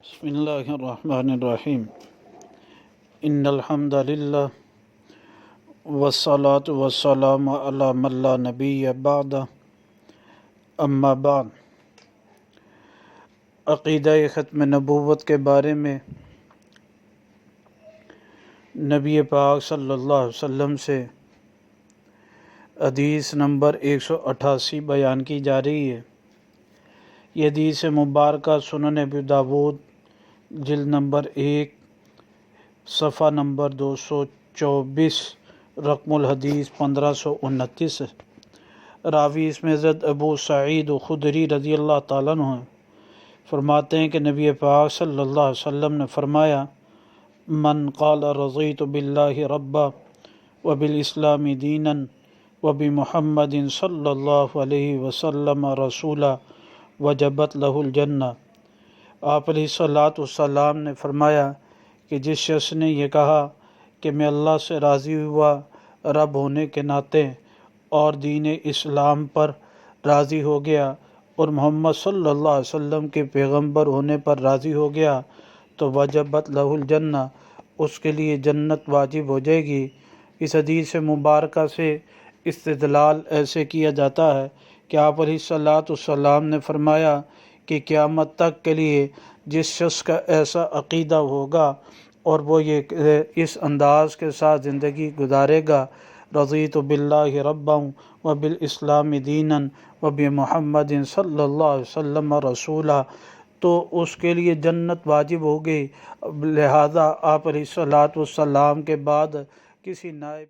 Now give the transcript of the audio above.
بسم اللہ الرحمن الرحیم ان الحمد للہ والصلاة والسلام علی من لا نبی بعد اما بعد۔ عقیدہ ختم نبوت کے بارے میں نبی پاک صلی اللہ علیہ وسلم سے حدیث نمبر 188 بیان کی جا رہی ہے۔ یہ حدیث مبارکہ سنن ابی داود جلد نمبر 1 صفحہ نمبر 224 رقم الحدیث 1529 ہے۔ راوی اس میں حضرت ابو سعید خدری رضی اللہ تعالیٰ عنہ ہیں۔ فرماتے ہیں کہ نبی پاک صلی اللہ علیہ وسلم نے فرمایا، من قال رضیت باللہ ربا وبالاسلام دینا وبمحمد صلی اللہ علیہ وسلم رسولا وجبت لہ الجنہ۔ آپ علیہ الصلوۃ والسلام نے فرمایا کہ جس شخص نے یہ کہا کہ میں اللہ سے راضی ہوا رب ہونے کے ناطے اور دین اسلام پر راضی ہو گیا اور محمد صلی اللہ علیہ وسلم کے پیغمبر ہونے پر راضی ہو گیا تو وجبت لہ الجنہ، اس کے لیے جنت واجب ہو جائے گی۔ اس حدیث مبارکہ سے استدلال ایسے کیا جاتا ہے کہ آپ علیہ الصلوۃ والسلام نے فرمایا کہ قیامت تک کے لیے جس شخص کا ایسا عقیدہ ہوگا اور وہ یہ اس انداز کے ساتھ زندگی گزارے گا، رضیت باللہ ربا وبالاسلام دینا وبمحمد صلی اللہ علیہ وسلم رسولا، تو اس کے لیے جنت واجب ہوگی۔ لہذا آپ علیہ الصلوۃ والسلام کے بعد کسی نائب